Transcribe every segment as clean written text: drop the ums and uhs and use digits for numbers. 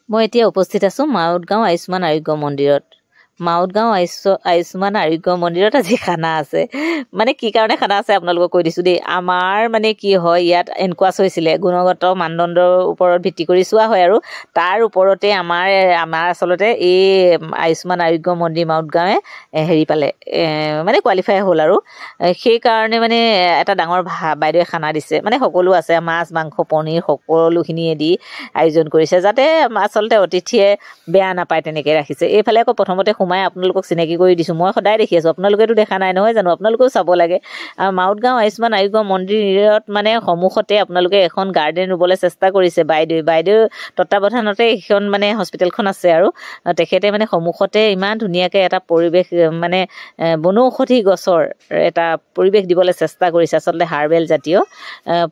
মই এতিয়া উপস্থিত আছোঁ মাউতগাঁও আয়ুষ্মান আৰোগ্য মন্দিৰত। মাউতগাঁও আয়ুষ্মান আৰোগ্য মন্দিৰত আজি খানা আছে। মানে কি কাৰণে খানা আছে আপোনালোকক কৈ দিছোঁ দেই। আমাৰ মানে কি হয়, ইয়াত এনকুৱাছ হৈছিলে, গুণগত মানদণ্ডৰ ওপৰত ভিত্তি কৰি চোৱা হয় আৰু তাৰ ওপৰতে আমাৰ আচলতে এই আয়ুষ্মান আৰোগ্য মন্দিৰ মাউতগাঁৱে হেৰি পালে, মানে কোৱালিফাই হ'ল আৰু সেইকাৰণে মানে এটা ডাঙৰ বাইদেৱে খানা দিছে। মানে সকলো আছে, মাছ মাংস পনীৰ সকলোখিনিয়ে দি আয়োজন কৰিছে, যাতে আচলতে অতিথিয়ে বেয়া নাপায় তেনেকৈ ৰাখিছে। এইফালে আকৌ প্ৰথমতে সোমাই আপোনালোকক চিনাকি কৰি দিছোঁ। মই সদায় দেখি আছোঁ, আপোনালোকেতো দেখা নাই নহয় জানো, আপোনালোকেও চাব লাগে। মাউতগাঁও আয়ুষ্মান আৰোগ্য মন্দিৰত মানে সন্মুখতে আপোনালোকে এখন গাৰ্ডেন ৰুবলৈ চেষ্টা কৰিছে বাইদেউৰ তত্বাৱধানতে এইখন মানে হস্পিটেলখন আছে আৰু তেখেতে মানে সন্মুখতে ইমান ধুনীয়াকৈ এটা পৰিৱেশ, মানে বনৌষধি গছৰ এটা পৰিৱেশ দিবলৈ চেষ্টা কৰিছে। আচলতে হাৰ্বেল জাতীয়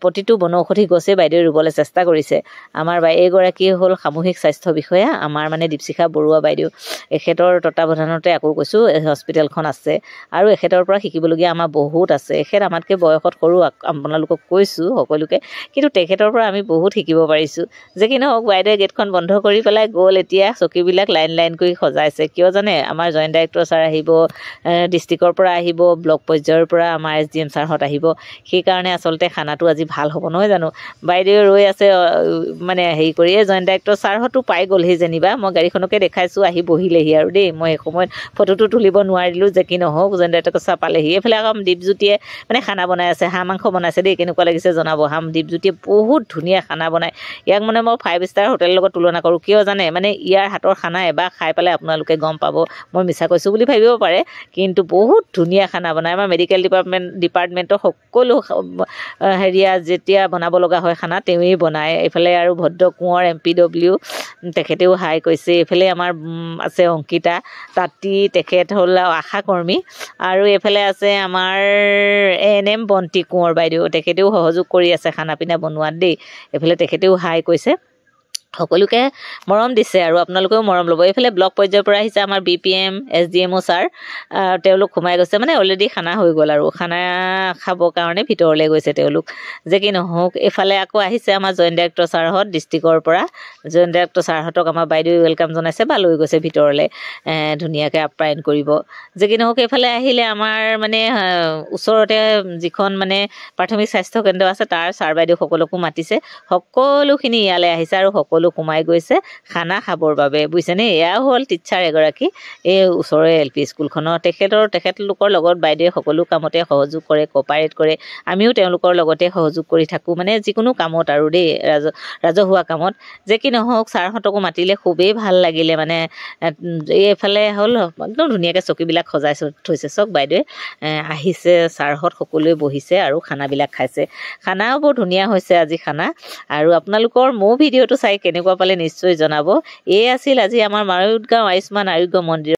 প্ৰতিটো বনৌষধি গছেই বাইদেৱে ৰুবলৈ চেষ্টা কৰিছে। আমাৰ এইগৰাকী হ'ল সামূহিক স্বাস্থ্য বিষয়া, আমাৰ মানে দীপশিখা বৰুৱা বাইদেউ। এখেতৰ তত্বাৱধানতে আকৌ কৈছোঁ হস্পিটেলখন আছে আৰু এখেতৰ পৰা শিকিবলগীয়া আমাৰ বহুত আছে। এখেত আমাতকৈ বয়সত সৰু, আপোনালোকক কৈছোঁ সকলোকে, কিন্তু তেখেতৰ পৰা আমি বহুত শিকিব পাৰিছোঁ। যে কি নহওক, বাইদেৱে গেটখন বন্ধ কৰি পেলাই গ'ল। এতিয়া চকীবিলাক লাইন কৰি সজাইছে। কিয় জানে, আমাৰ জইণ্ট ডাইৰেক্টৰ ছাৰ আহিব, ডিষ্ট্ৰিক্টৰ পৰা আহিব, ব্লক পৰ্যায়ৰ পৰা আমাৰ SDM ছাৰহঁত আহিব। সেইকাৰণে আচলতে খানাটো আজি ভাল হ'ব নহয় জানো। বাইদেৱে ৰৈ আছে মানে হেৰি কৰি, জইণ্ট ডাইৰেক্টৰ ছাৰহঁতো পাই গ'লহি যেনিবা। মই গাড়ীখনকে দেখাইছোঁ, আহি বহিলেহি আৰু দেই। মই এই সময়ত ফটোটো তুলিব নোৱাৰিলোঁ, যে কি নহওক জইণ্ট ডাইৰেক্টৰ ছাৰ পালেহি। এইফালে আকৌ দীপজ্যোতিয়ে মানে খানা বনাই আছে, হাঁহ মাংস বনাইছে দেই। কেনেকুৱা লাগিছে জনাব। দীপজ্যোতিয়ে বহুত ধুনীয়া খানা বনায়। ইয়াক মানে মই 5 ষ্টাৰ হোটেলৰ লগত তুলনা কৰোঁ। কিয় জানে, মানে ইয়াৰ হাতৰ খানা এবাৰ খাই পেলাই আপোনালোকে গম পাব। মই মিছা কৈছোঁ বুলি ভাবিব পাৰে, কিন্তু বহুত ধুনীয়া খানা বনায়। আমাৰ মেডিকেল ডিপাৰ্টমেণ্টৰ সকলো হেৰিয়া যেতিয়া বনাব লগা হয় খানা, তেওঁৱেই বনায়। এইফালে আৰু ভদ্ৰ কোঁৱৰ MPW, তেখেতেও হাই কৈছে। এইফালে আমাৰ আছে অংকিতা তাঁতী, তেখেত হ'ল আশা কৰ্মী। আৰু এইফালে আছে আমাৰ ANM বন্তি কোঁৱৰ বাইদেউ, তেখেতেও সহযোগ কৰি আছে খানা পিনা বনোৱাত দেই। এইফালে তেখেতেও হাই কৈছে। সকলোকে মৰম দিছে আৰু আপোনালোকেও মৰম ল'ব। এইফালে ব্লক পৰ্যায়ৰ পৰা আহিছে আমাৰ BPM SDMO ছাৰ, তেওঁলোক সোমাই গৈছে। মানে অলৰেডি খানা হৈ গ'ল আৰু খানা খাবৰ কাৰণে ভিতৰলৈ গৈছে তেওঁলোক। যে কি নহওক, এইফালে আকৌ আহিছে আমাৰ জইণ্ট ডাইৰেক্টৰ ছাৰহঁত ডিষ্ট্ৰিক্টৰ পৰা। জইণ্ট ডাইৰেক্টৰ ছাৰহঁতক আমাৰ বাইদেৱে ৱেলকাম জনাইছে বা লৈ গৈছে ভিতৰলৈ ধুনীয়াকৈ আপ্যায়ন কৰিব। যে কি নহওক, এইফালে আহিলে আমাৰ মানে ওচৰতে যিখন মানে প্ৰাথমিক স্বাস্থ্য কেন্দ্ৰ আছে, তাৰ ছাৰ বাইদেউ সকলকো মাতিছে। সকলোখিনি ইয়ালৈ আহিছে আৰু সকলো সোমাই গৈছে খানা খাবৰ বাবে, বুজিছেনে। এয়াও হ'ল টিচাৰ এগৰাকী, এই ওচৰৰে LP স্কুলখনৰ। তেখেতলোকৰ লগত বাইদেৱে সকলো কামতে সহযোগ কৰে, কপাৰেট কৰে। আমিও তেওঁলোকৰ লগতে সহযোগ কৰি থাকোঁ, মানে যিকোনো কামত আৰু দেই, ৰাজহুৱা কামত। যে কি নহওক, ছাৰহঁতকো মাতিলে খুবেই ভাল লাগিলে। মানে এইফালে হ'ল একদম ধুনীয়াকৈ চকীবিলাক সজাই থৈছে। চক বাইদেৱে আহিছে, ছাৰহঁত সকলোৱে বহিছে আৰু খানাবিলাক খাইছে। খানাও বৰ ধুনীয়া হৈছে আজি খানা। আৰু আপোনালোকৰ মোৰ ভিডিঅ'টো চাই কেনেকুৱা পালে নিশ্চয় জনাব। এই আছিল আজি আমাৰ মাউতগাঁও আয়ুষ্মান আৰোগ্য মন্দিৰ।